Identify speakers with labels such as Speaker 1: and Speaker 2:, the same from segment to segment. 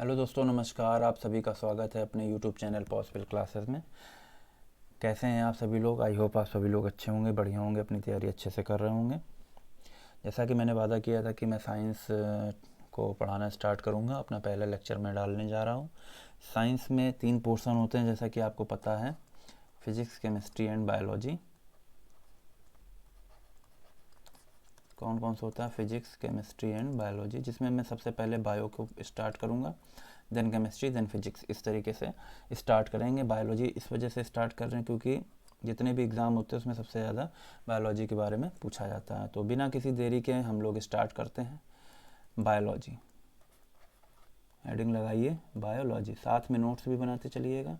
Speaker 1: Hello दोस्तों, नमस्कार। आप सभी का स्वागत है अपने यूट्यूब चैनल पॉसिबल क्लासेस में। कैसे हैं आप सभी लोग? आई होप आप सभी लोग अच्छे होंगे, बढ़िया होंगे, अपनी तैयारी अच्छे से कर रहे होंगे। जैसा कि मैंने वादा किया था कि मैं साइंस को पढ़ाना स्टार्ट करूंगा, अपना पहला लेक्चर मैं डालने जा रहा हूं। साइंस में 3 पोर्शन होते हैं, जैसा कि आपको पता है। Physics, chemistry and biology. कौन कौन सा होता है? फिजिक्स, केमिस्ट्री एंड बायोलॉजी, जिसमें मैं सबसे पहले बायो को स्टार्ट करूंगा, देन केमिस्ट्री, देन फिजिक्स, इस तरीके से स्टार्ट करेंगे। बायोलॉजी इस वजह से स्टार्ट कर रहे हैं क्योंकि जितने भी एग्ज़ाम होते हैं उसमें सबसे ज़्यादा बायोलॉजी के बारे में पूछा जाता है। तो बिना किसी देरी के हम लोग स्टार्ट करते हैं। बायोलॉजी, हेडिंग लगाइए बायोलॉजी, साथ में नोट्स भी बनाते चलिएगा।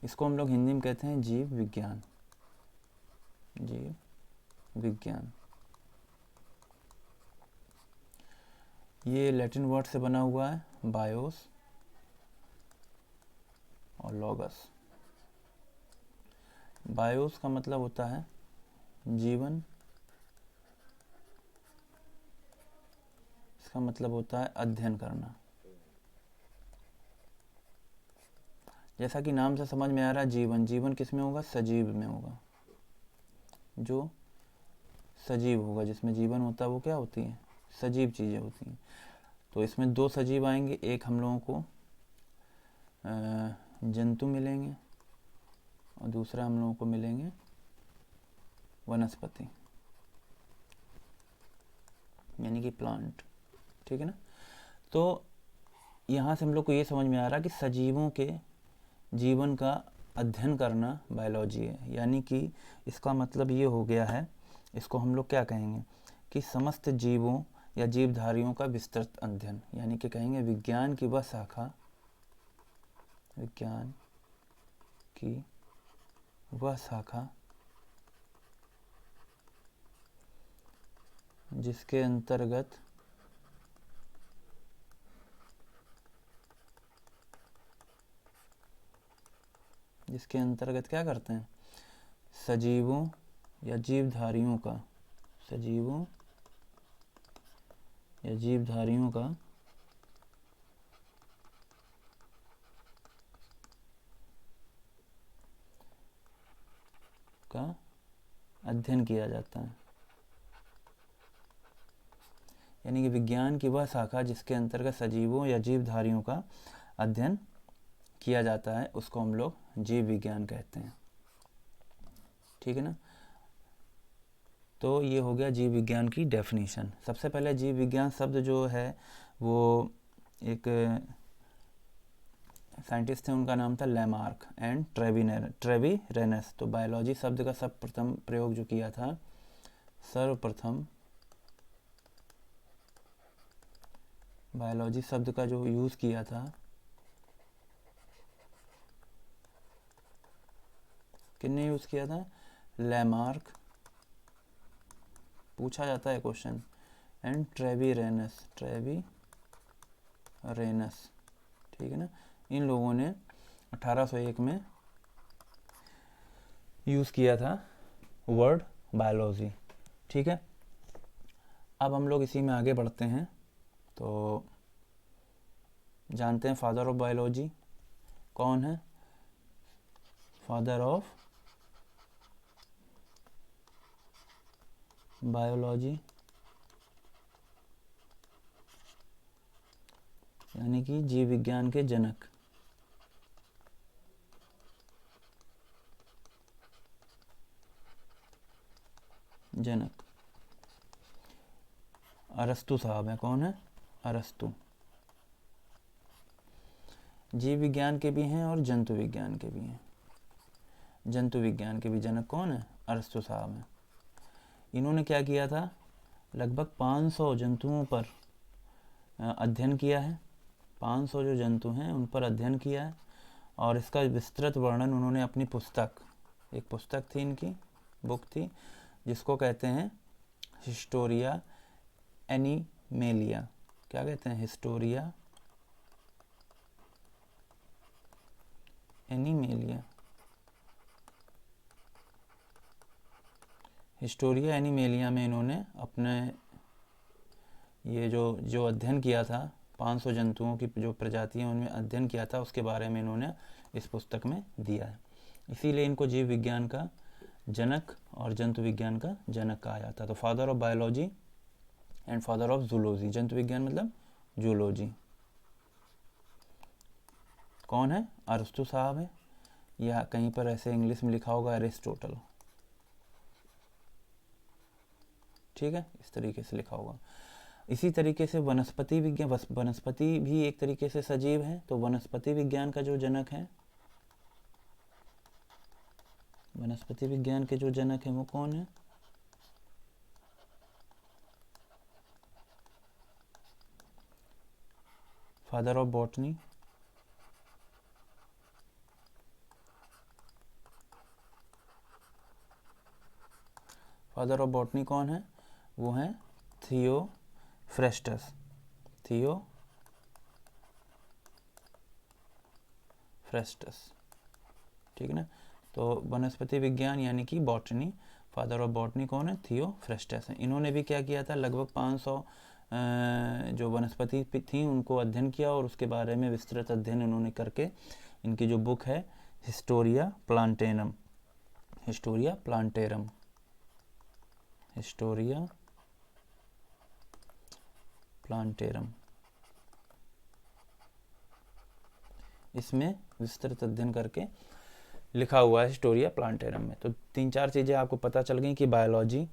Speaker 1: इसको हम लोग हिंदी में कहते हैं जीव विज्ञान। जीव विज्ञान ये लैटिन वर्ड से बना हुआ है, बायोस और लॉगस। बायोस का मतलब होता है जीवन, इसका मतलब होता है अध्ययन करना। जैसा कि नाम से समझ में आ रहा है, जीवन, जीवन किस में होगा? सजीव में होगा। जो सजीव होगा, जिसमें जीवन होता है, वो क्या होती है? सजीव चीज़ें होती हैं। तो इसमें 2 सजीव आएंगे, एक हम लोगों को जंतु मिलेंगे और दूसरा हम लोगों को मिलेंगे वनस्पति, यानी कि प्लांट। ठीक है ना? तो यहाँ से हम लोग को ये समझ में आ रहा है कि सजीवों के जीवन का अध्ययन करना बायोलॉजी है। यानी कि इसका मतलब ये हो गया है, इसको हम लोग क्या कहेंगे कि समस्त जीवों या जीवधारियों का विस्तृत अध्ययन, यानी कि कहेंगे विज्ञान की वह शाखा, विज्ञान की वह शाखा जिसके अंतर्गत क्या करते हैं? सजीवों या जीवधारियों का, सजीवों या जीवधारियों का अध्ययन किया जाता है। यानी कि विज्ञान की वह शाखा जिसके अंतर्गत सजीवों या जीवधारियों का अध्ययन किया जाता है, उसको हम लोग जीव विज्ञान कहते हैं। ठीक है ना? तो ये हो गया जीव विज्ञान की डेफिनेशन। सबसे पहले जीव विज्ञान शब्द जो है वो एक साइंटिस्ट थे, उनका नाम था लैमार्क एंड ट्रेविरेनस। तो बायोलॉजी शब्द का सर्वप्रथम प्रयोग जो किया था, सर्वप्रथम बायोलॉजी शब्द का जो यूज़ किया था, किसने यूज़ किया था? लैमार्क। पूछा जाता है क्वेश्चन। एंड ट्रेविरेनस, ठीक है ना? इन लोगों ने 1801 में यूज़ किया था वर्ड बायोलॉजी। ठीक है, अब हम लोग इसी में आगे बढ़ते हैं। तो जानते हैं फादर ऑफ बायोलॉजी कौन है? फादर ऑफ बायोलॉजी यानी कि जीव विज्ञान के जनक, अरस्तु साहब हैं। कौन है? अरस्तु। जीव विज्ञान के भी हैं और जंतु विज्ञान के भी हैं। जंतु विज्ञान के भी जनक कौन है? अरस्तु साहब हैं। इन्होंने क्या किया था? लगभग 500 जंतुओं पर अध्ययन किया है। 500 जो जंतु हैं उन पर अध्ययन किया है और इसका विस्तृत वर्णन उन्होंने अपनी पुस्तक, एक पुस्तक थी इनकी, बुक थी, जिसको कहते हैं हिस्टोरिया एनिमेलिया। क्या कहते हैं? Historia animalia. हिस्टोरिया एनिमेलिया में इन्होंने अपने ये जो अध्ययन किया था 500 जंतुओं की जो प्रजातियां उनमें अध्ययन किया था उसके बारे में इन्होंने इस पुस्तक में दिया है। इसीलिए इनको जीव विज्ञान का जनक और जंतु विज्ञान का जनक कहा जाता है। तो father of biology and father of zoology, जंतु विज्ञान मतलब जूलॉजी, कौन है? अरस्तु साहब है, या कहीं पर ऐसे इंग्लिश में लिखा होगा एरिस्टोटल, ठीक है, इस तरीके से लिखा होगा। इसी तरीके से वनस्पति विज्ञान, वनस्पति भी एक तरीके से सजीव है, तो वनस्पति विज्ञान का जो जनक है, वनस्पति विज्ञान के जो जनक है वो कौन है? Father of botany, father of botany कौन है? वो है थियोफ्रेस्टस, थियोफ्रेस्टस, ठीक है ना। तो वनस्पति विज्ञान यानी कि बॉटनी, फादर ऑफ बॉटनी कौन है? थियोफ्रेस्टस है। इन्होंने भी क्या किया था, लगभग 500 जो वनस्पति थी उनको अध्ययन किया और उसके बारे में विस्तृत अध्ययन इन्होंने करके इनकी जो बुक है Historia plantarum, Historia plantarum, Historia plantarum, इसमें विस्तृत अध्ययन करके लिखा हुआ है हिस्टोरिया प्लांटेरम में। तो 3-4 चीज़ें आपको पता चल गई कि बायोलॉजी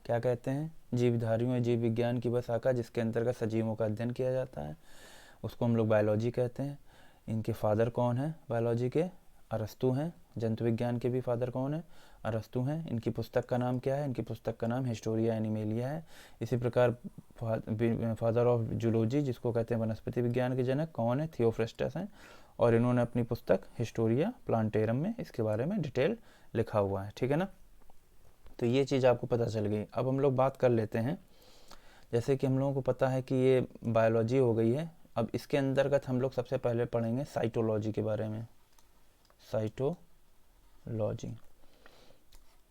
Speaker 1: क्या कहते हैं, जीवधारियों या जीव विज्ञान की वह शाखा जिसके अंतर्गत सजीवों का अध्ययन किया जाता है, उसको हम लोग बायोलॉजी कहते हैं। इनके फादर कौन है बायोलॉजी के? अरस्तु हैं। जंतु विज्ञान के भी फादर कौन है? अरस्तु हैं। इनकी पुस्तक का नाम क्या है? इनकी पुस्तक का नाम हिस्टोरिया एनिमेलिया है। इसी प्रकार फादर ऑफ जूलॉजी जिसको कहते हैं वनस्पति विज्ञान के जनक, कौन है? थियोफ्रेस्टस हैं। और इन्होंने अपनी पुस्तक हिस्टोरिया प्लांटेरम में इसके बारे में डिटेल लिखा हुआ है, ठीक है ना। तो ये चीज़ आपको पता चल गई। अब हम लोग बात कर लेते हैं, जैसे कि हम लोगों को पता है कि ये बायोलॉजी हो गई है, अब इसके अंतर्गत हम लोग सबसे पहले पढ़ेंगे साइटोलॉजी के बारे में। साइटोलॉजी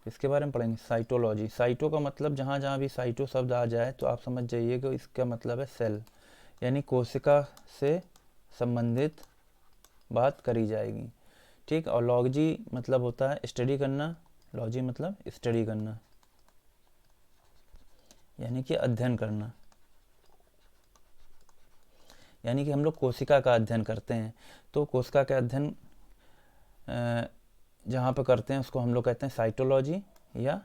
Speaker 1: इसके बारे में पढ़ेंगे। साइटोलॉजी, साइटो का मतलब जहाँ जहाँ भी साइटो शब्द आ जाए तो आप समझ जाइए कि इसका मतलब है सेल, यानी कोशिका से संबंधित बात करी जाएगी, ठीक। और लॉजी मतलब होता है स्टडी करना, लॉजी मतलब स्टडी करना यानी कि अध्ययन करना, यानी कि हम लोग कोशिका का अध्ययन करते हैं। तो कोशिका का अध्ययन जहाँ पर करते हैं उसको हम लोग कहते हैं साइटोलॉजी, या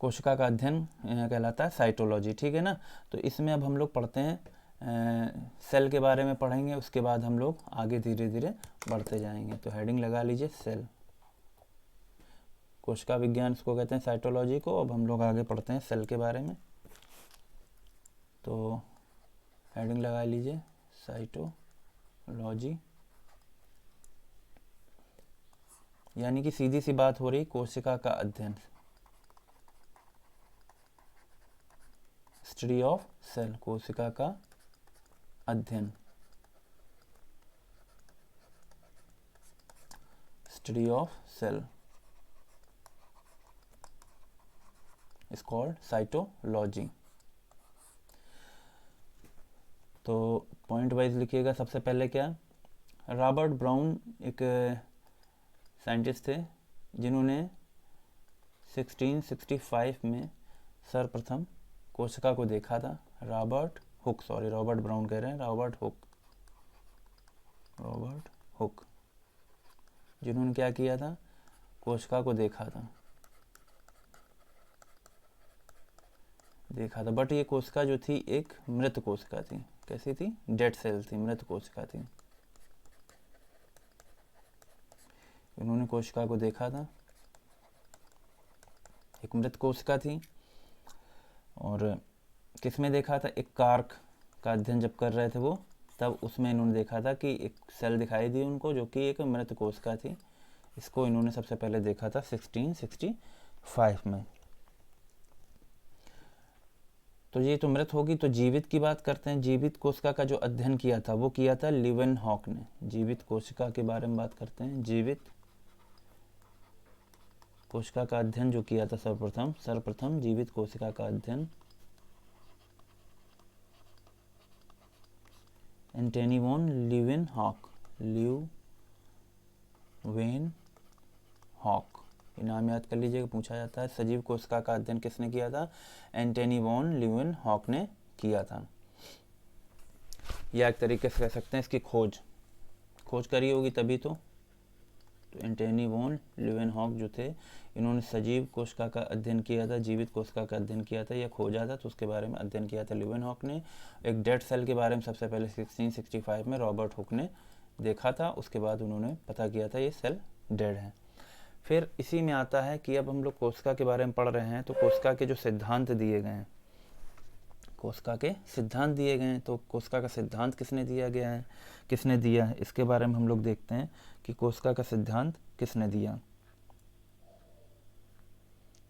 Speaker 1: कोशिका का अध्ययन कहलाता है साइटोलॉजी, ठीक है ना। तो इसमें अब हम लोग पढ़ते हैं सेल के बारे में पढ़ेंगे, उसके बाद हम लोग आगे धीरे धीरे बढ़ते जाएंगे। तो हेडिंग लगा लीजिए सेल, कोशिका विज्ञान इसको कहते हैं साइटोलॉजी को। अब हम लोग आगे पढ़ते हैं सेल के बारे में। तो हेडिंग लगा लीजिए साइटोलॉजी, यानी कि सीधी सी बात हो रही कोशिका का अध्ययन, स्टडी ऑफ सेल, कोशिका का अध्ययन, study of cell is called cytology. तो पॉइंट वाइज लिखिएगा। सबसे पहले क्या, रॉबर्ट ब्राउन एक साइंटिस्ट थे जिन्होंने 1665 में सर्वप्रथम कोशिका को देखा था। रॉबर्ट ब्राउन कह रहे हैं, रॉबर्ट हुक जिन्होंने क्या किया था, कोशिका को देखा था। बट ये कोशिका जो थी एक मृत कोशिका थी। कैसी थी? डेड सेल थी, मृत कोशिका थी। उन्होंने कोशिका को देखा था, एक मृत कोशिका थी। और किस में देखा था? एक कार्क का अध्ययन जब कर रहे थे वो, तब उसमें इन्होंने देखा था कि एक सेल दिखाई दी उनको जो कि एक मृत कोशिका थी। इसको इन्होंने सबसे पहले देखा था 1665 में। तो ये तो मृत होगी, तो जीवित की बात करते हैं। जीवित कोशिका का जो अध्ययन किया था वो किया था लीवेनहॉक ने। जीवित कोशिका के बारे में बात करते हैं। जीवित कोशिका का अध्ययन जो किया था सर्वप्रथम जीवित कोशिका का अध्ययन एंटनी वॉन लीवेनहॉक, ल्यूवेनहॉक, नाम याद कर लीजिएगा, पूछा जाता है। सजीव कोशिका का अध्ययन किसने किया था? एंटनी वॉन लीवेनहॉक ने किया था। या एक तरीके से कह सकते हैं इसकी खोज करी होगी तभी तो एंटनी वॉन लीवेनहॉक जो थे, इन्होंने सजीव कोशिका का अध्ययन किया था, जीवित कोशिका का अध्ययन किया था या खोजा था, तो उसके बारे में अध्ययन किया था लीवेनहॉक ने। एक डेड सेल के बारे में सबसे पहले 1665 में रॉबर्ट हुक ने देखा था, उसके बाद उन्होंने पता किया था ये सेल डेड है। फिर इसी में आता है कि अब हम लोग कोशिका के बारे में पढ़ रहे हैं, तो कोशिका के जो सिद्धांत दिए गए हैं, कोशिका के सिद्धांत दिए गए हैं, तो कोशिका का सिद्धांत किसने दिया है, इसके बारे में हम लोग देखते हैं कि कोशिका का सिद्धांत किसने दिया।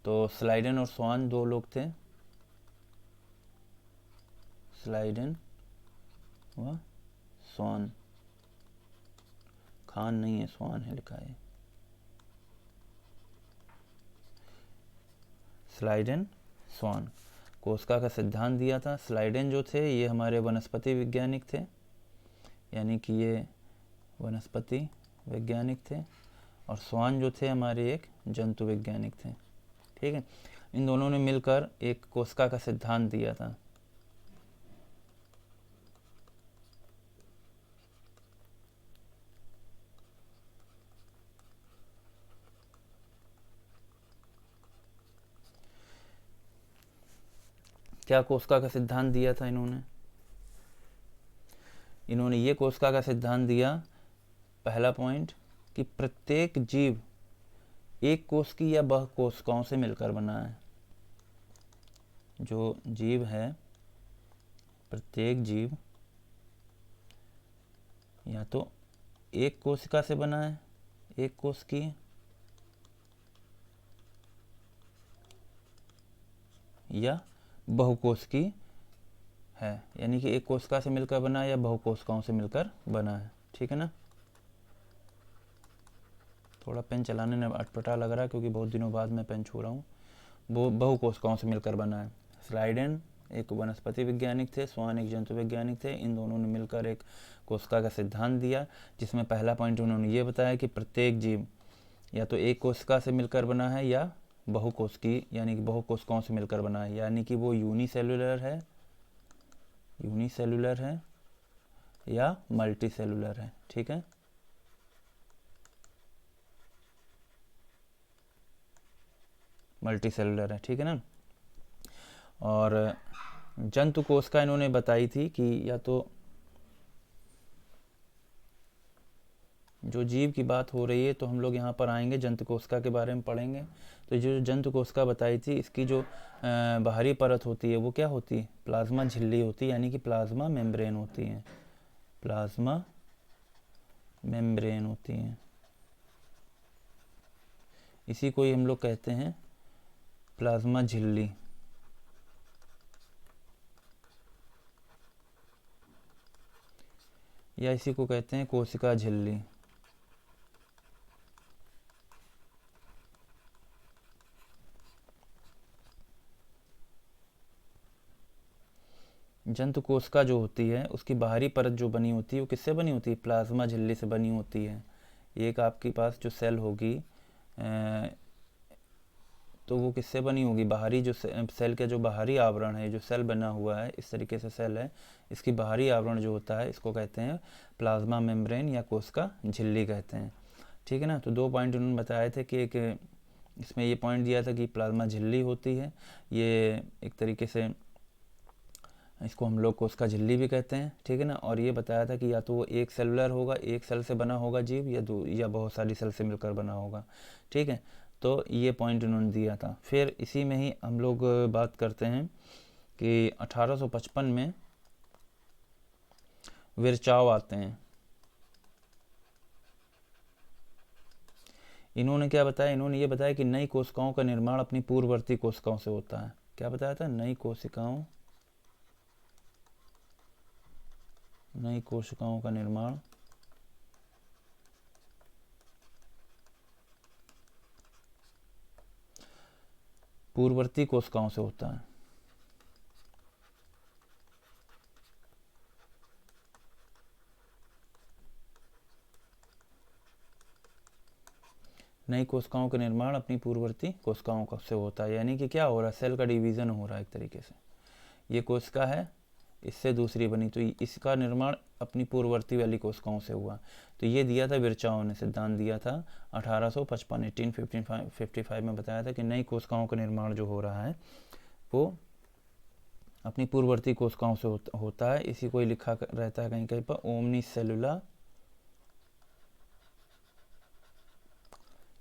Speaker 1: तो स्लाइडेन और स्वान दो लोग थे, स्लाइडेन व स्वान, खान नहीं है, स्वान है लिखा है। स्लाइडेन, स्वान, कोशिका का सिद्धांत दिया था। स्लाइडेन जो थे ये हमारे वनस्पति वैज्ञानिक थे, यानी कि ये वनस्पति वैज्ञानिक थे, और स्वान जो थे हमारे एक जंतु वैज्ञानिक थे। ठीक है, इन दोनों ने मिलकर एक कोशिका का सिद्धांत दिया था। क्या कोशिका का सिद्धांत दिया था इन्होंने ये कोशिका का सिद्धांत दिया, पहला पॉइंट, कि प्रत्येक जीव एक कोश की या बहु कोशिकाओं से मिलकर बना है। जो जीव है, प्रत्येक जीव या तो एक कोशिका से बना है, एक कोश की, या बहुकोश की है, यानी कि एक कोशिका से मिलकर बना है या बहुकोशिकाओं से मिलकर बना है। ठीक है ना। थोड़ा पेन चलाने में अटपटा लग रहा है क्योंकि बहुत दिनों बाद मैं पेन छू रहा हूँ। वो बहुकोशिकाओं से मिलकर बना है। स्लाइडेन एक वनस्पति वैज्ञानिक थे, स्वान एक जंतु वैज्ञानिक थे। इन दोनों ने मिलकर एक कोशिका का सिद्धांत दिया, जिसमें पहला पॉइंट उन्होंने ये बताया कि प्रत्येक जीव या तो एक कोशिका से मिलकर बना है या बहुकोश की, यानी कि बहुकोशिकाओं से मिलकर बना है, यानी कि वो यूनिसेलुलर है या मल्टीसेलुलर है। ठीक है, मल्टीसेलुलर है। ठीक है ना। और जंतु कोशिका इन्होंने बताई थी कि या तो जो जीव की बात हो रही है, तो हम लोग यहाँ पर आएंगे जंतु कोशिका के बारे में पढ़ेंगे। तो जो जंतु कोशिका बताई थी, इसकी जो बाहरी परत होती है वो क्या होती है? प्लाज्मा झिल्ली होती है, यानी कि प्लाज्मा मेम्ब्रेन होती है, प्लाज्मा मेम्ब्रेन होती है। इसी को ही हम लोग कहते हैं प्लाज्मा झिल्ली। या इसी को कहते हैं कोशिका झिल्ली। जंतु कोशिका जो होती है, उसकी बाहरी परत जो बनी होती है वो किससे बनी होती है? प्लाज्मा झिल्ली से बनी होती है। एक आपके पास जो सेल होगी, तो वो किससे बनी होगी? बाहरी जो सेल का जो बाहरी आवरण है, जो सेल बना हुआ है, इस तरीके से सेल है, इसकी बाहरी आवरण जो होता है, इसको कहते हैं प्लाज्मा मेम्ब्रेन या कोशिका झिल्ली कहते हैं। ठीक है ना। तो 2 पॉइंट उन्होंने बताए थे कि एक इसमें ये पॉइंट दिया था कि प्लाज्मा झिल्ली होती है, ये एक तरीके से इसको हम लोग कोशिका झिल्ली भी कहते हैं। ठीक है ना। और ये बताया था कि या तो वो एक सेलुलर होगा, एक सेल से बना होगा जीव, या बहुत सारी सेल से मिलकर बना होगा। ठीक है, तो ये पॉइंट उन्होंने दिया था। फिर इसी में ही हम लोग बात करते हैं कि 1855 में विरचाव आते हैं। इन्होंने क्या बताया? इन्होंने ये बताया कि नई कोशिकाओं का निर्माण अपनी पूर्ववर्ती कोशिकाओं से होता है। क्या बताया था? नई कोशिकाओं का निर्माण पूर्ववर्ती कोशिकाओं से होता है। नई कोशिकाओं का निर्माण अपनी पूर्ववर्ती कोशिकाओं से होता है। यानी कि क्या हो रहा है, सेल का डिवीज़न हो रहा है एक तरीके से। ये कोशिका है, इससे दूसरी बनी, तो इसका निर्माण अपनी पूर्ववर्ती वाली कोशिकाओं से हुआ। तो ये दिया था विरचाओं ने, सिद्धांत दिया था 1855 1855 में बताया था कि नई कोशिकाओं का निर्माण जो हो रहा है वो अपनी पूर्ववर्ती कोशिकाओं से होता है। इसी को ही लिखा रहता है कहीं कहीं पर, ओमनी सेलुला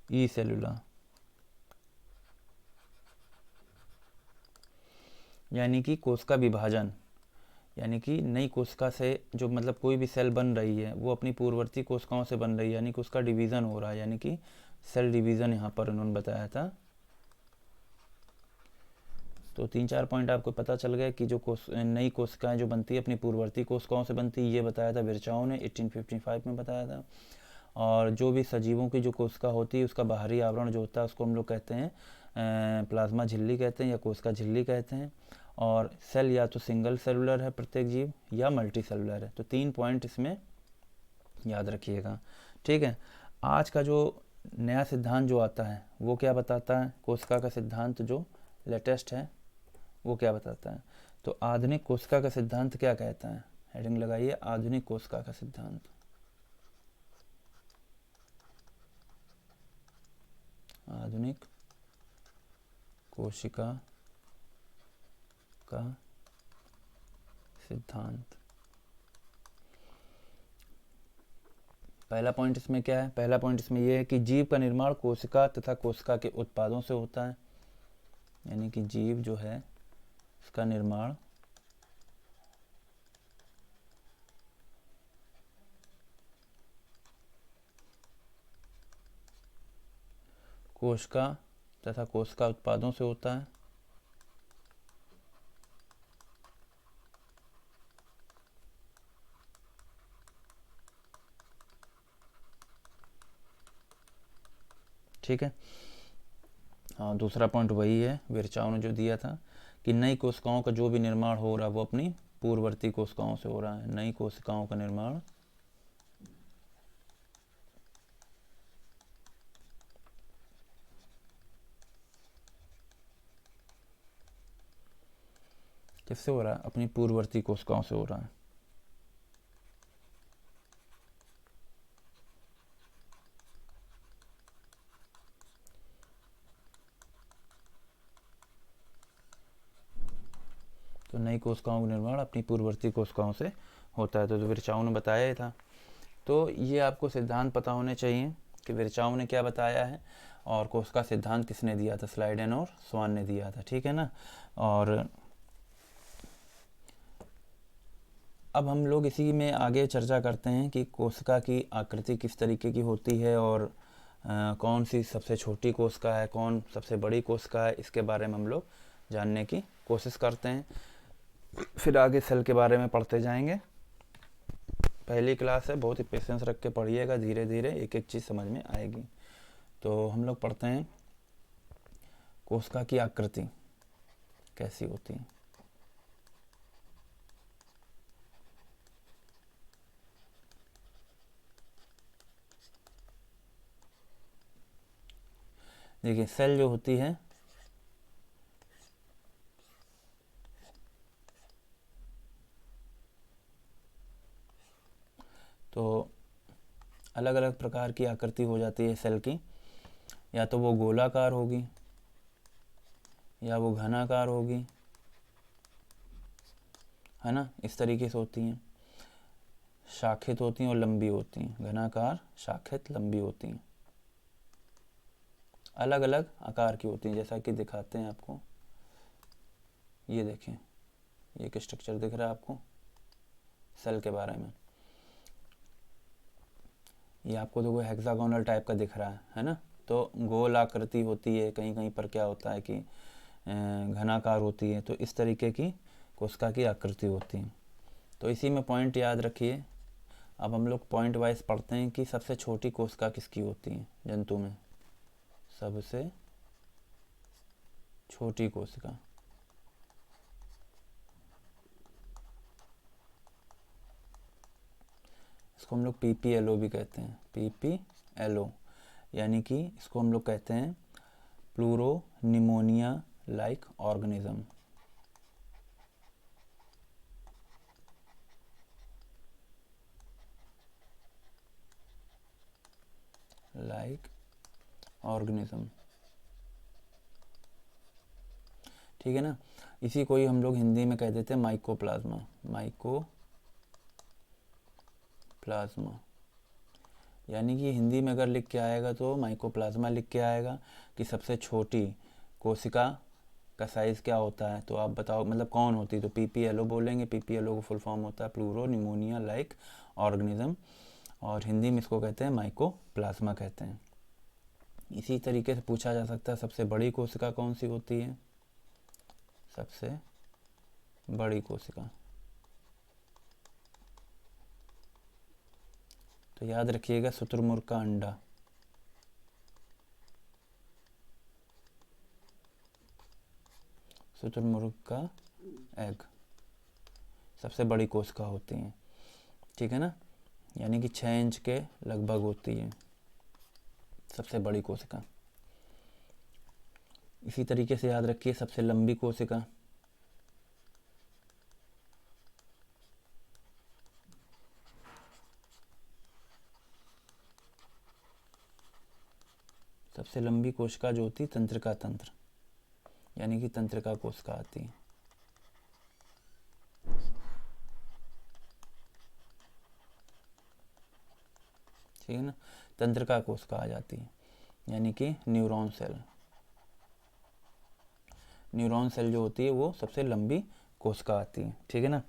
Speaker 1: ई सेलुला। यानी कि कोशिका विभाजन, यानी कि नई कोशिका से जो मतलब कोई भी सेल बन रही है वो अपनी पूर्ववर्ती कोशिकाओं से बन रही है, यानी कि उसका डिवीज़न हो रहा है, यानी कि सेल डिवीज़न यहाँ पर उन्होंने बताया था। तो 3-4 पॉइंट आपको पता चल गए कि जो नई कोशिकाएं जो बनती है अपनी पूर्ववर्ती कोशिकाओं से बनती है, ये बताया था विरचाओं ने 1855 में बताया था। और जो भी सजीवों की जो कोशिका होती है उसका बाहरी आवरण जो होता है उसको हम लोग कहते हैं प्लाज्मा झिल्ली कहते हैं या कोशिका झिल्ली कहते हैं। और सेल या तो सिंगल सेलुलर है प्रत्येक जीव, या मल्टी सेलुलर है। तो 3 पॉइंट इसमें याद रखिएगा, ठीक है। आज का जो नया सिद्धांत जो आता है वो क्या बताता है, कोशिका का सिद्धांत जो लेटेस्ट है वो क्या बताता है। तो आधुनिक कोशिका का सिद्धांत क्या कहता है, हेडिंग लगाइए, आधुनिक कोशिका का सिद्धांत। आधुनिक कोशिका का सिद्धांत। पहला पॉइंट इसमें क्या है, पहला पॉइंट इसमें यह है कि जीव का निर्माण कोशिका तथा कोशिका के उत्पादों से होता है। यानी कि जीव जो है इसका निर्माण कोशिका तथा कोशिका उत्पादों से होता है। ठीक है। हाँ, दूसरा पॉइंट वही है विरचाओं ने जो दिया था कि नई कोशिकाओं का जो भी निर्माण हो रहा है वो अपनी पूर्ववर्ती कोशिकाओं से हो रहा है। नई कोशिकाओं का निर्माण किससे हो रहा है, अपनी पूर्ववर्ती कोशिकाओं से हो रहा है। तो नई कोशिकाओं का निर्माण अपनी पूर्ववर्ती कोशिकाओं से होता है। तो विरचाओं ने बताया ही था। तो ये आपको सिद्धांत पता होने चाहिए कि विरचाओं ने क्या बताया है और कोशिका सिद्धांत किसने दिया था, स्लाइडेन और स्वान ने दिया था, ठीक है ना। और अब हम लोग इसी में आगे चर्चा करते हैं कि कोशिका की आकृति किस तरीके की होती है और कौन सी सबसे छोटी कोशिका है, कौन सबसे बड़ी कोशिका है, इसके बारे में हम लोग जानने की कोशिश करते हैं। फिर आगे सेल के बारे में पढ़ते जाएंगे। पहली क्लास है, बहुत ही पेशेंस रख के पढ़िएगा, धीरे धीरे एक एक चीज़ समझ में आएगी। तो हम लोग पढ़ते हैं कोशिका की आकृति कैसी होती है। देखिए सेल जो होती है तो अलग अलग प्रकार की आकृति हो जाती है सेल की। या तो वो गोलाकार होगी या वो घनाकार होगी, है ना, इस तरीके से होती हैं। शाखित होती हैं और लंबी होती हैं, घनाकार, शाखित, लंबी होती हैं। अलग अलग आकार की होती हैं, जैसा कि दिखाते हैं आपको। ये देखें, ये एक स्ट्रक्चर दिख रहा है आपको सेल के बारे में। ये आपको देखो हेक्सागोनल टाइप का दिख रहा है ना। तो गोल आकृति होती है, कहीं कहीं पर क्या होता है कि घनाकार होती है। तो इस तरीके की कोशिका की आकृति होती है। तो इसी में पॉइंट याद रखिए। अब हम लोग पॉइंट वाइज पढ़ते हैं कि सबसे छोटी कोशिका किसकी होती है जंतु में। सबसे छोटी कोशिका, इसको हम लोग PPLO भी कहते हैं, PPLO, यानी कि इसको हम लोग कहते हैं pleuropneumonia like organism, like organism, ठीक है ना। इसी को ही हम लोग हिंदी में कह देते हैं माइकोप्लाज्मा, माइकोप्लाज्मा, यानी कि हिंदी में अगर लिख के आएगा तो माइकोप्लाज्मा लिख के आएगा कि सबसे छोटी कोशिका का साइज़ क्या होता है। तो आप बताओ मतलब कौन होती है, तो PPLO बोलेंगे। PPLO को फुल फॉर्म होता है प्लूरोनिमोनिया लाइक ऑर्गेनिज्म, और हिंदी में इसको कहते हैं माइकोप्लाज्मा कहते हैं। इसी तरीके से पूछा जा सकता है सबसे बड़ी कोशिका कौन सी होती है, सबसे बड़ी कोशिका, तो याद रखिएगा शुतुरमुर्ग का अंडा, शुतुरमुर्ग का एग सबसे बड़ी कोशिका होती है, ठीक है ना, यानी कि 6 इंच के लगभग होती है सबसे बड़ी कोशिका। इसी तरीके से याद रखिए सबसे लंबी कोशिका, सबसे लंबी कोशिका जो होती है तंत्रिका तंत्र, यानी कि तंत्रिका कोशिका आती है, ठीक है ना, तंत्रिका कोशिका आ जाती है, यानी कि न्यूरॉन सेल, न्यूरॉन सेल जो होती है वो सबसे लंबी कोशिका आती है, ठीक है ना।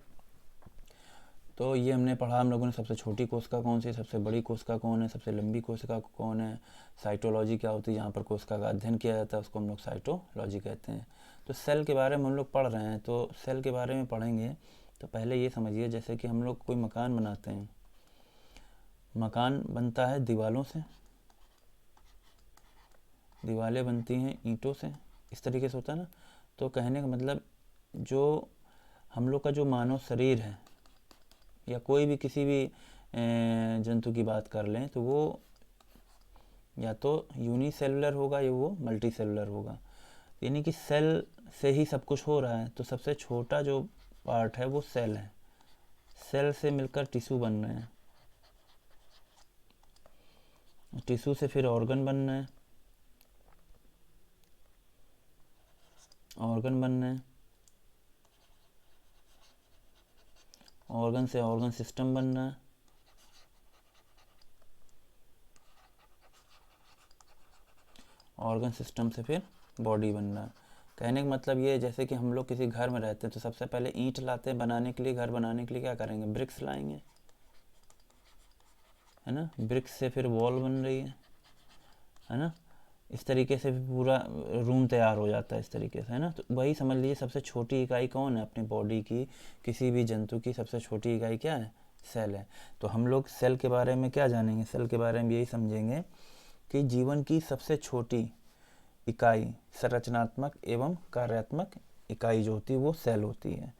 Speaker 1: तो ये हमने पढ़ा हम लोगों ने, सबसे छोटी कोशिका कौन सी है, सबसे बड़ी कोशिका कौन है, सबसे लंबी कोशिका कौन है, साइटोलॉजी क्या होती है, जहाँ पर कोशिका का अध्ययन किया जाता है उसको हम लोग साइटोलॉजी कहते हैं। तो सेल के बारे में हम लोग पढ़ रहे हैं, तो सेल के बारे में पढ़ेंगे तो पहले ये समझिए जैसे कि हम लोग कोई मकान बनाते हैं, मकान बनता है दीवारों से, दीवारें बनती हैं ईंटों से, इस तरीके से होता है ना। तो कहने का मतलब जो हम लोग का जो मानव शरीर है या कोई भी किसी भी जंतु की बात कर लें तो वो या तो यूनिसेलुलर होगा या वो मल्टी सेलुलर होगा, यानी कि सेल से ही सब कुछ हो रहा है। तो सबसे छोटा जो पार्ट है वो सेल है, सेल से मिलकर टिश्यू बन रहे हैं, टिश्यू से फिर ऑर्गन बन रहे हैं, ऑर्गन बन रहे हैं, ऑर्गन से ऑर्गन सिस्टम बन रहा है, ऑर्गन सिस्टम से फिर बॉडी बन रहा है। कहने का मतलब ये है जैसे कि हम लोग किसी घर में रहते हैं तो सबसे पहले ईंट लाते हैं बनाने के लिए, घर बनाने के लिए क्या करेंगे, ब्रिक्स लाएंगे, है ना, ब्रिक्स से फिर वॉल बन रही है ना, इस तरीके से पूरा रूम तैयार हो जाता है इस तरीके से, है ना। तो वही समझ लीजिए सबसे छोटी इकाई कौन है अपनी बॉडी की, किसी भी जंतु की सबसे छोटी इकाई क्या है, सेल है। तो हम लोग सेल के बारे में क्या जानेंगे, सेल के बारे में यही समझेंगे कि जीवन की सबसे छोटी इकाई, संरचनात्मक एवं कार्यात्मक इकाई जो होती है वो सेल होती है।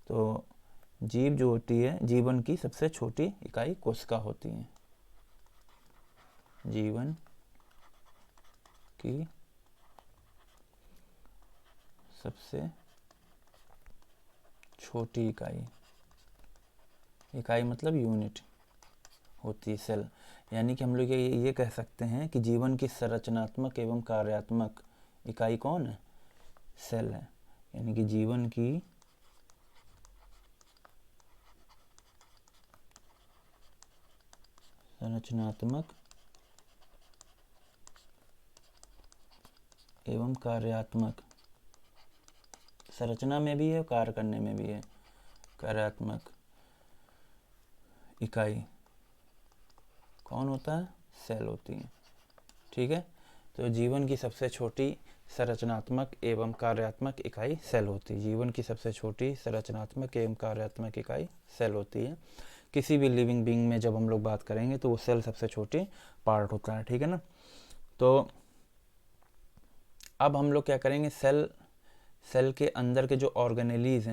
Speaker 1: तो जीव जो होती है, जीवन की सबसे छोटी इकाई कोशिका होती है, जीवन की सबसे छोटी इकाई, इकाई मतलब यूनिट होती है सेल, यानी कि हम लोग ये कह सकते हैं कि जीवन की संरचनात्मक एवं कार्यात्मक इकाई कौन है, सेल है, यानी कि जीवन की संरचनात्मक एवं कार्यात्मक, संरचना में भी है, कार्य करने में भी है, कार्यात्मक इकाई कौन होता है, सेल होती है, ठीक है। तो जीवन की सबसे छोटी संरचनात्मक एवं कार्यात्मक इकाई सेल होती है, जीवन की सबसे छोटी संरचनात्मक एवं कार्यात्मक इकाई सेल होती है। किसी भी लिविंग बीइंग में जब हम लोग बात करेंगे तो वो सेल सबसे छोटी पार्ट होता है, ठीक है ना। तो अब हम लोग क्या करेंगे, सेल सेल के अंदर के जो ऑर्गेनेलीज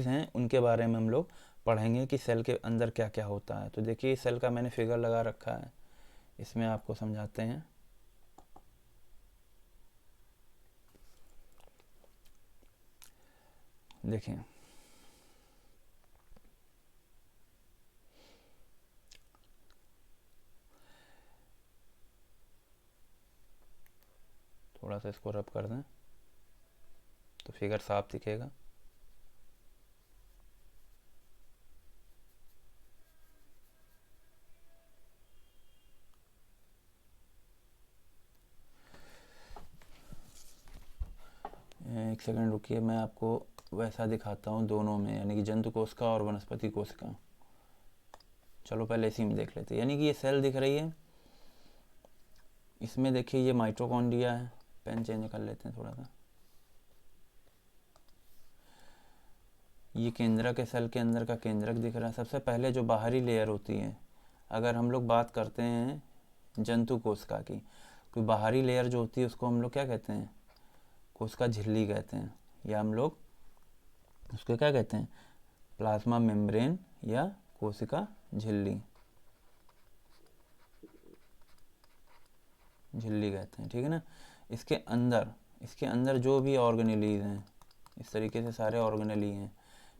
Speaker 1: हैं उनके बारे में हम लोग पढ़ेंगे कि सेल के अंदर क्या क्या होता है। तो देखिए सेल का मैंने फिगर लगा रखा है, इसमें आपको समझाते हैं। देखें, थोड़ा सा इसको रब कर दें तो फिगर साफ दिखेगा। एक सेकंड रुकिए, मैं आपको वैसा दिखाता हूँ दोनों में, यानी कि जंतु कोशिका और वनस्पति कोशिका। चलो पहले इसी में देख लेते हैं। यानी कि ये सेल दिख रही है, इसमें देखिए ये माइटोकॉन्ड्रिया है। पेन चेंज कर लेते हैं थोड़ा सा। ये केंद्रक है, सेल के अंदर का केंद्रक दिख रहा है। सबसे पहले जो बाहरी लेयर होती है, अगर हम लोग बात करते हैं जंतु कोशिका की, कोई बाहरी लेयर जो होती है उसको हम लोग क्या कहते हैं? कोशिका झिल्ली कहते हैं, या हम लोग उसको क्या कहते हैं? प्लाज्मा मेम्ब्रेन या कोशिका झिल्ली कहते हैं, ठीक है ना। इसके अंदर जो भी ऑर्गेनेलीज हैं, इस तरीके से सारे ऑर्गेनेली हैं,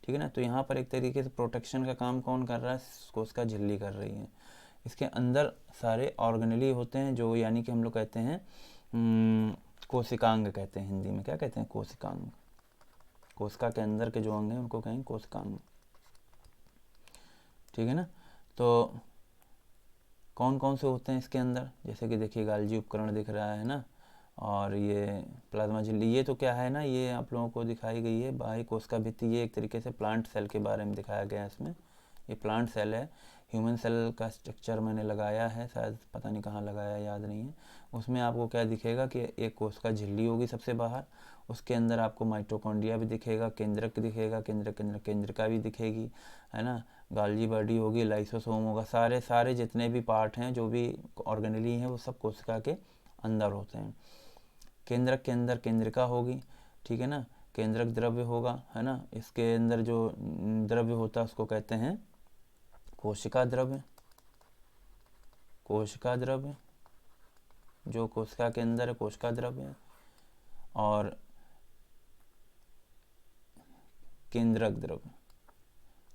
Speaker 1: ठीक है ना। तो यहाँ पर एक तरीके से प्रोटेक्शन का काम कौन कर रहा है? कोशिका झिल्ली कर रही है। इसके अंदर सारे ऑर्गेनेली होते हैं, जो यानी कि हम लोग कहते हैं कोशिकांग कहते हैं। हिंदी में क्या कहते हैं? कोशिकांग। कोशिका के अंदर के जो अंग हैं उनको कहेंगे कोशिकांग, ठीक है ना। तो कौन कौन से होते हैं इसके अंदर? जैसे कि देखिए गाल्जी उपकरण दिख रहा है ना, और ये प्लाज्मा झिल्ली, ये तो क्या है ना, ये आप लोगों को दिखाई गई है बाह्य कोशिका भित्ति। ये एक तरीके से प्लांट सेल के बारे में दिखाया गया है इसमें। ये प्लांट सेल है। ह्यूमन सेल का स्ट्रक्चर मैंने लगाया है, शायद पता नहीं कहाँ लगाया, याद नहीं है। उसमें आपको क्या दिखेगा कि एक कोशिका झिल्ली होगी सबसे बाहर, उसके अंदर आपको माइटोकॉन्ड्रिया भी दिखेगा, केंद्रक दिखेगा, केंद्रिका भी दिखेगी, है ना। गाल्जी बॉडी होगी, लाइसोसोम होगा, सारे जितने भी पार्ट हैं, जो भी ऑर्गेनेली हैं, वो सब कोशिका के अंदर होते हैं। केंद्रक के अंदर केंद्रिका होगी, ठीक है ना। केंद्रक द्रव्य होगा, है ना। इसके अंदर जो द्रव्य होता है उसको कहते हैं कोशिका द्रव्य। कोशिका द्रव्य जो कोशिका के अंदर है, कोशिका द्रव्य है। और केंद्रक द्रव्य,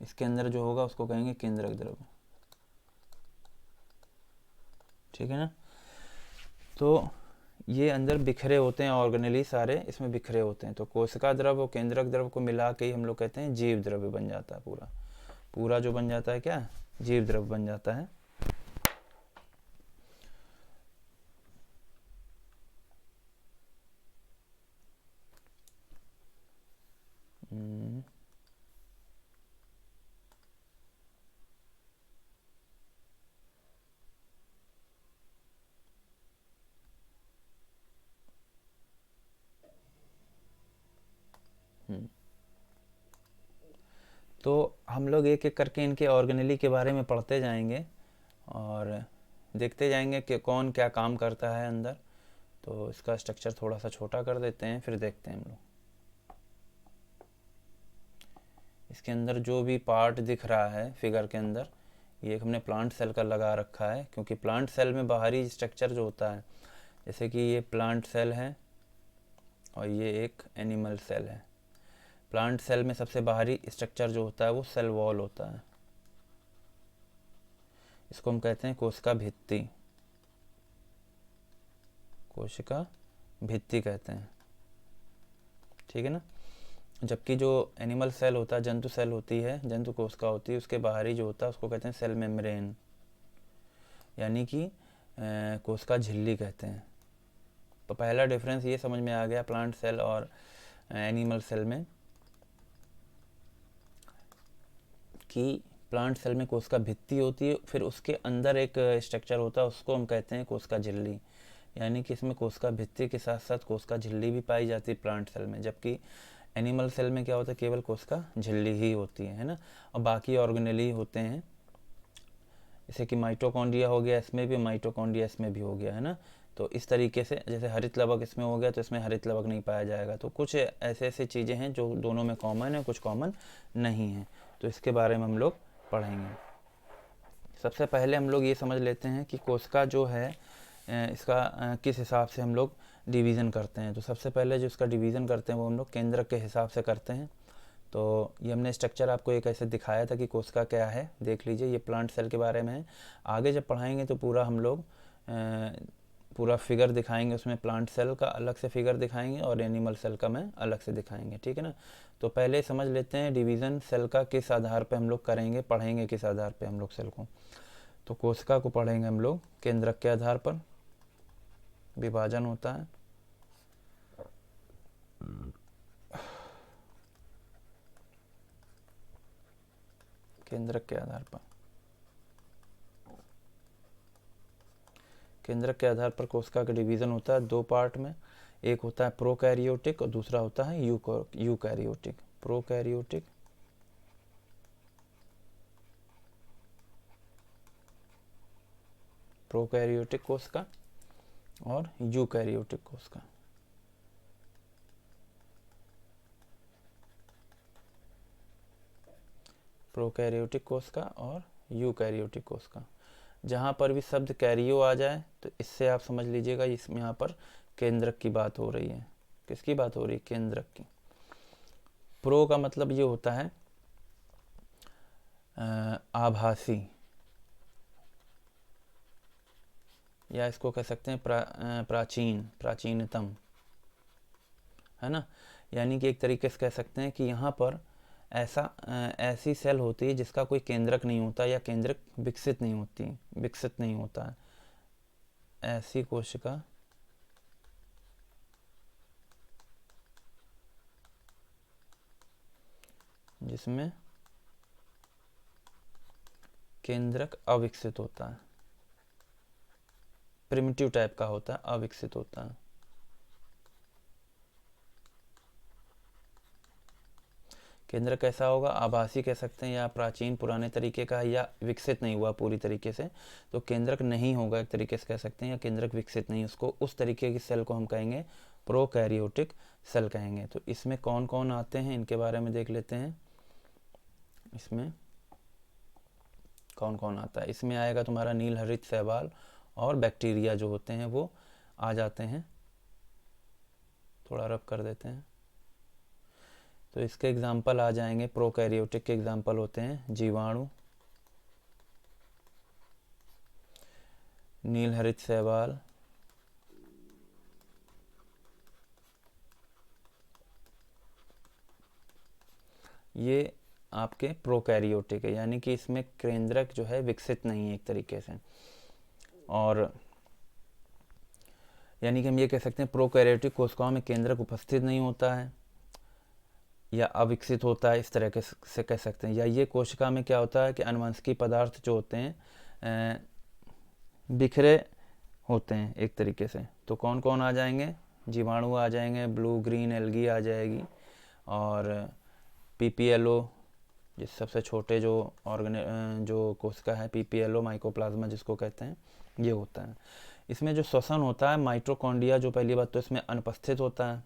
Speaker 1: इसके अंदर जो होगा उसको कहेंगे केंद्रक द्रव्य, ठीक है ना। तो ये अंदर बिखरे होते हैं, ऑर्गेनेली सारे इसमें बिखरे होते हैं। तो कोशिका द्रव्य और केंद्रक द्रव्य को मिला के ही हम लोग कहते हैं जीव द्रव्य बन जाता है। पूरा जो बन जाता है क्या? जीव द्रव्य बन जाता है। तो हम लोग एक एक करके इनके ऑर्गेनेली के बारे में पढ़ते जाएंगे और देखते जाएंगे कि कौन क्या काम करता है अंदर। तो इसका स्ट्रक्चर थोड़ा सा छोटा कर देते हैं, फिर देखते हैं हम लोग। इसके अंदर जो भी पार्ट दिख रहा है फिगर के अंदर, ये हमने प्लांट सेल का लगा रखा है, क्योंकि प्लांट सेल में बाहरी स्ट्रक्चर जो होता है, जैसे कि ये प्लांट सेल है और ये एक एनिमल सेल है। प्लांट सेल में सबसे बाहरी स्ट्रक्चर जो होता है वो सेल वॉल होता है। इसको हम कहते हैं कोशिका भित्ति। कोशिका भित्ति कहते हैं, ठीक है ना। जबकि जो एनिमल सेल होता है, जंतु सेल होती है, जंतु कोशिका होती है, उसके बाहरी जो होता है उसको कहते हैं सेल मेम्ब्रेन, यानी कि कोशिका झिल्ली कहते हैं। तो पहला डिफरेंस ये समझ में आ गया प्लांट सेल और एनिमल सेल में, कि प्लांट सेल में कोशिका भित्ति होती है, फिर उसके अंदर एक स्ट्रक्चर होता है, उसको हम कहते हैं कोशिका झिल्ली। यानी कि इसमें कोशिका भित्ति के साथ साथ कोशिका झिल्ली भी पाई जाती है प्लांट सेल में। जबकि एनिमल सेल में क्या होता है? केवल कोशिका झिल्ली ही होती है ना। और बाकी ऑर्गेनेली होते हैं, जैसे कि माइटोकॉन्ड्रिया हो गया, इसमें भी माइटोकॉन्ड्रिया इसमें भी हो गया, है ना। तो इस तरीके से, जैसे हरित लवक इसमें हो गया तो इसमें हरित लवक नहीं पाया जाएगा। तो कुछ ऐसे ऐसे चीज़ें हैं जो दोनों में कॉमन है, कुछ कॉमन नहीं है, तो इसके बारे में हम लोग पढ़ेंगे। सबसे पहले हम लोग ये समझ लेते हैं कि कोशिका जो है इसका किस हिसाब से हम लोग डिवीज़न करते हैं। तो सबसे पहले जो इसका डिवीज़न करते हैं वो हम लोग केंद्रक के हिसाब से करते हैं। तो ये हमने स्ट्रक्चर आपको एक ऐसे दिखाया था कि कोशिका क्या है, देख लीजिए, ये प्लांट सेल के बारे में है। आगे जब पढ़ाएंगे तो पूरा हम लोग पूरा फिगर दिखाएंगे, उसमें प्लांट सेल का अलग से फिगर दिखाएंगे और एनिमल सेल का में अलग से दिखाएंगे, ठीक है ना। तो पहले समझ लेते हैं डिवीज़न सेल का किस आधार पे हम लोग करेंगे, पढ़ेंगे किस आधार पे हम लोग सेल को। तो कोशिका को पढ़ेंगे हम लोग केंद्रक के आधार पर, विभाजन होता है। केंद्रक के आधार पर, केंद्रक के आधार पर कोशिका का डिवीज़न होता है दो पार्ट में। एक होता है प्रोकैरियोटिक और दूसरा होता है यूकैरियोटिक। प्रोकैरियोटिक प्रोकैरियोटिक कोशिका और यूकैरियोटिक कोशिका। प्रोकैरियोटिक कोशिका और यूकैरियोटिक कोशिका। जहाँ पर भी शब्द कैरियो आ जाए तो इससे आप समझ लीजिएगा इसमें यहाँ पर केंद्रक की बात हो रही है। किसकी बात हो रही है? केंद्रक की। प्रो का मतलब ये होता है आभासी, या इसको कह सकते हैं प्राचीनतम, है ना। यानी कि एक तरीके से कह सकते हैं कि यहाँ पर ऐसी सेल होती है जिसका कोई केंद्रक नहीं होता या केंद्रक विकसित नहीं होता है। ऐसी कोशिका जिसमें केंद्रक अविकसित होता है, प्रिमिटिव टाइप का होता है, अविकसित होता है। केंद्रक कैसा होगा? आभासी कह सकते हैं, या प्राचीन पुराने तरीके का है, या विकसित नहीं हुआ पूरी तरीके से, तो केंद्रक नहीं होगा एक तरीके से कह सकते हैं, या केंद्रक विकसित नहीं, उसको उस तरीके की सेल को हम कहेंगे प्रोकैरियोटिक सेल कहेंगे। तो इसमें कौन कौन आते हैं इनके बारे में देख लेते हैं। इसमें कौन कौन आता है? इसमें आएगा तुम्हारा नील हरित शैवाल और बैक्टीरिया जो होते हैं वो आ जाते हैं। थोड़ा रब कर देते हैं। तो इसके एग्जाम्पल आ जाएंगे, प्रोकैरियोटिक के एग्जाम्पल होते हैं जीवाणु, नील हरित शैवाल, ये आपके प्रोकैरियोटिक है, यानी कि इसमें केंद्रक जो है विकसित नहीं है एक तरीके से। और यानी कि हम ये कह सकते हैं प्रोकैरियोटिक कोशिकाओं में केंद्रक उपस्थित नहीं होता है या अविकसित होता है, इस तरह से कह सकते हैं। या ये कोशिका में क्या होता है कि आनुवंशिकी पदार्थ जो होते हैं बिखरे होते हैं एक तरीके से। तो कौन कौन आ जाएंगे? जीवाणु आ जाएंगे, ब्लू ग्रीन एल्गी आ जाएगी, और पीपीएलओ, जिस सबसे छोटे जो कोशिका है, पीपीएलओ माइकोप्लाज्मा जिसको कहते हैं, ये होता है। इसमें जो श्वसन होता है माइटोकॉन्ड्रिया, जो पहली बात तो इसमें अनुपस्थित होता है।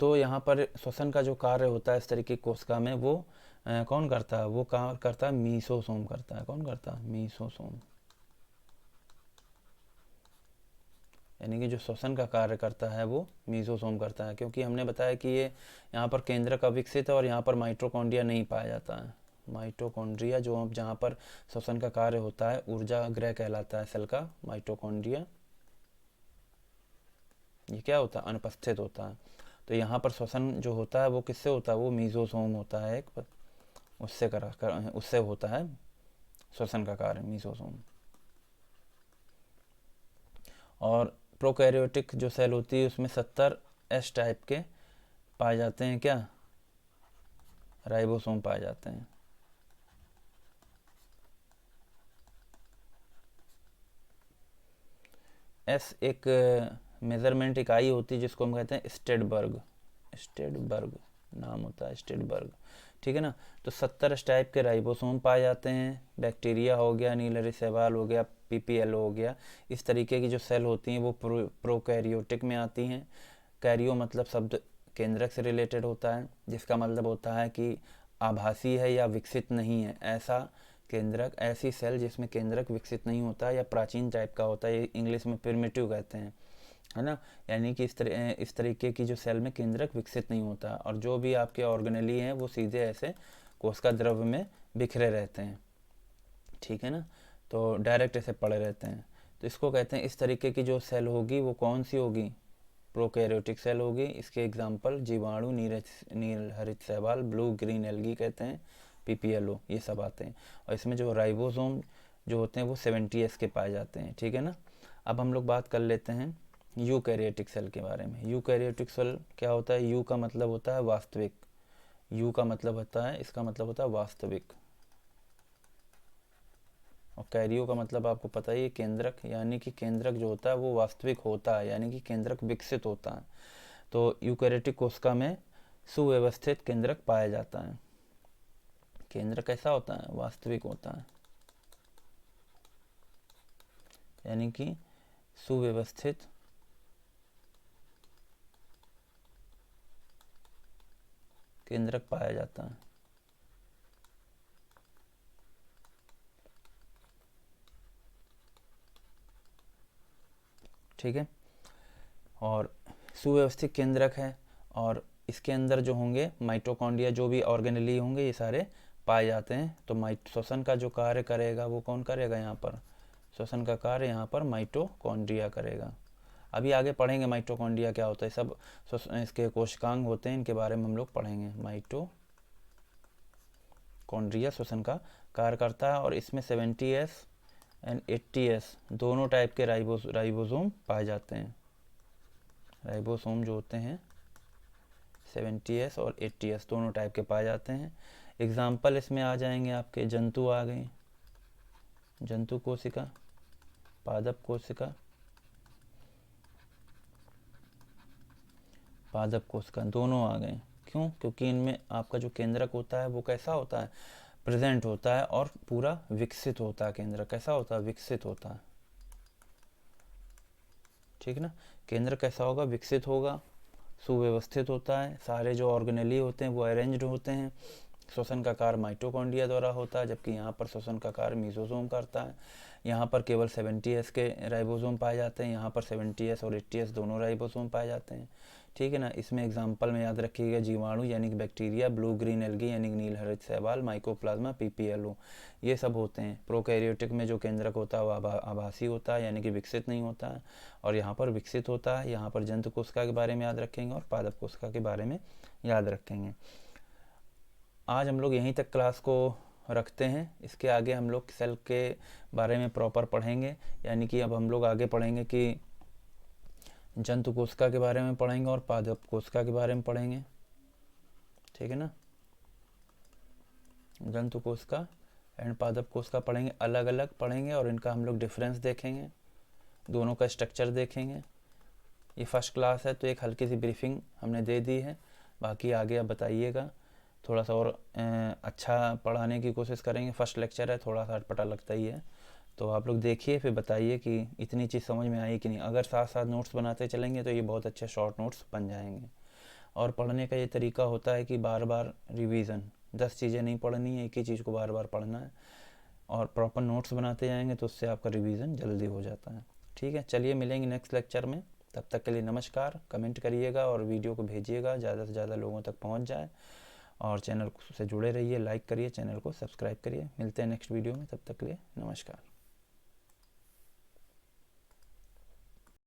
Speaker 1: तो यहाँ पर श्वसन का जो कार्य होता है इस तरीके की कोशिका में, वो कौन करता है? वो कार्य करता है मीसोसोम करता है। कौन करता है? मीसोसोम। यानी कि जो श्वसन का कार्य करता है वो मीसोसोम करता है, क्योंकि हमने बताया कि ये यहाँ पर केंद्रक अविकसित है और यहाँ पर माइटोकॉन्ड्रिया नहीं पाया जाता है। माइटोकॉन्ड्रिया जो जहाँ पर श्वसन का कार्य होता है, ऊर्जा गृह कहलाता है सेल का माइटोकॉन्ड्रिया, ये क्या होता है? अनुपस्थित होता है। तो यहाँ पर श्वसन जो होता है वो किससे होता है? वो मीसोसोम होता है एक, उससे होता है श्वसन का कार्य, मीसोसोम। और प्रोकैरियोटिक जो सेल होती है उसमें 70 एस टाइप के पाए जाते हैं, क्या? राइबोसोम पाए जाते हैं। एस एक मेजरमेंट इकाई होती है जिसको हम कहते हैं स्टेडबर्ग नाम होता है, स्टेडबर्ग, ठीक है ना। तो 70 टाइप के राइबोसोम पाए जाते हैं। बैक्टीरिया हो गया, नील हरित शैवाल हो गया, PPLO हो गया। इस तरीके की जो सेल होती हैं वो प्रोकैरियोटिक में आती हैं। कैरियो मतलब शब्द केंद्रक से रिलेटेड होता है, जिसका मतलब होता है कि आभासी है या विकसित नहीं है। ऐसा केंद्रक, ऐसी सेल जिसमें केंद्रक विकसित नहीं होता या प्राचीन टाइप का होता है, इंग्लिश में प्रिमिटिव कहते हैं, है ना। यानी कि इस तरीके की जो सेल में केंद्रक विकसित नहीं होता, और जो भी आपके ऑर्गेनेली हैं वो सीधे ऐसे कोशिका द्रव्य में बिखरे रहते हैं, ठीक है ना, तो डायरेक्ट ऐसे पड़े रहते हैं। तो इसको कहते हैं, इस तरीके की जो सेल होगी वो कौन सी होगी, प्रोकैरियोटिक सेल होगी। इसके एग्जांपल जीवाणु, नील हरित शैवाल, ब्लू ग्रीन एल्गी कहते हैं, PPLO, ये सब आते हैं। और इसमें जो राइबोसोम जो होते हैं वो 70S के पाए जाते हैं, ठीक है ना। अब हम लोग बात कर लेते हैं यूकैरियोटिक सेल के बारे में। यूकैरियोटिक सेल क्या होता है? यू का मतलब होता है वास्तविक, यू का मतलब होता है, इसका मतलब होता है वास्तविक, और कैरियो का मतलब आपको पता ही है केंद्रक, यानी कि केंद्रक जो होता है वो वास्तविक होता है, यानी कि केंद्रक विकसित होता है। तो यूकैरियोटिक कोशिका में सुव्यवस्थित केंद्रक पाया जाता है। केंद्र कैसा होता है? वास्तविक होता है, यानी कि सुव्यवस्थित केंद्रक पाया जाता है। ठीक है, और सुव्यवस्थित केंद्रक है, और इसके अंदर जो होंगे माइटोकॉन्ड्रिया, जो भी ऑर्गेनेली होंगे ये सारे पाए जाते हैं। तो श्वसन का जो कार्य करेगा वो कौन करेगा? यहाँ पर श्वसन का कार्य यहाँ पर माइटोकॉन्ड्रिया करेगा। अभी आगे पढ़ेंगे माइटोकॉन्ड्रिया क्या होता है, सब इसके कोशिकांग होते हैं, इनके बारे में हम लोग पढ़ेंगे। माइटोकॉन्ड्रिया श्वसन का कार्य करता है, और इसमें 70S एंड 80S दोनों टाइप के राइबोसोम पाए जाते हैं। राइबोसोम जो होते हैं 70S और 80S दोनों टाइप के पाए जाते हैं। एग्जाम्पल इसमें आ जाएंगे आपके, जंतु आ गए, जंतु कोशिका, पादप कोशिका, पादप कोशिका दोनों आ गए। क्यों? क्योंकि इनमें आपका जो केंद्रक होता है वो कैसा होता है? प्रेजेंट होता है, और पूरा विकसित होता है। केंद्रक कैसा होता है? विकसित होता है, ठीक है ना। केंद्र कैसा होगा? विकसित होगा, सुव्यवस्थित होता है, सारे जो ऑर्गेनेली होते हैं वो अरेंज्ड होते हैं। श्वसन का कार्य माइटोकॉन्ड्रिया द्वारा होता है, जबकि यहाँ पर श्वसन का कार्य मीजोसोम करता है। यहाँ पर केवल 70S के राइबोसोम पाए जाते हैं, यहाँ पर 70S और 80S दोनों राइबोसोम पाए जाते हैं, ठीक है ना। इसमें एग्जाम्पल में याद रखिएगा, जीवाणु यानी कि बैक्टीरिया, ब्लू ग्रीन एल्गी यानी कि नील हरित शैवाल, माइकोप्लाज्मा, PPLO, ये सब होते हैं। प्रोकैरियोटिक में जो केंद्रक होता है वो आभासी होता है, यानी कि विकसित नहीं होता है, और यहाँ पर विकसित होता है। यहाँ पर जंतु कोशिका के बारे में याद रखेंगे और पादप कोशिका के बारे में याद रखेंगे। आज हम लोग यहीं तक क्लास को रखते हैं, इसके आगे हम लोग सेल के बारे में प्रॉपर पढ़ेंगे, यानी कि अब हम लोग आगे पढ़ेंगे कि जंतु कोशिका के बारे में पढ़ेंगे और पादप कोशिका के बारे में पढ़ेंगे, ठीक है ना। जंतु कोशिका एंड पादप कोशिका पढ़ेंगे, अलग अलग पढ़ेंगे, और इनका हम लोग डिफरेंस देखेंगे, दोनों का स्ट्रक्चर देखेंगे। ये फर्स्ट क्लास है तो एक हल्की सी ब्रीफिंग हमने दे दी है, बाकी आगे आप बताइएगा, थोड़ा सा और अच्छा पढ़ाने की कोशिश करेंगे। फर्स्ट लेक्चर है, थोड़ा सा अटपटा लगता ही है, तो आप लोग देखिए फिर बताइए कि इतनी चीज़ समझ में आई कि नहीं। अगर साथ साथ नोट्स बनाते चलेंगे तो ये बहुत अच्छे शॉर्ट नोट्स बन जाएंगे। और पढ़ने का ये तरीका होता है कि बार बार रिवीजन, 10 चीज़ें नहीं पढ़नी है, एक ही चीज़ को बार बार पढ़ना है, और प्रॉपर नोट्स बनाते जाएंगे तो उससे आपका रिवीजन जल्दी हो जाता है, ठीक है। चलिए मिलेंगे नेक्स्ट लेक्चर में, तब तक के लिए नमस्कार। कमेंट करिएगा और वीडियो को भेजिएगा, ज़्यादा से ज़्यादा लोगों तक पहुँच जाए, और चैनल से जुड़े रहिए, लाइक करिए, चैनल को सब्सक्राइब करिए। मिलते हैं नेक्स्ट वीडियो में, तब तक के लिए नमस्कार।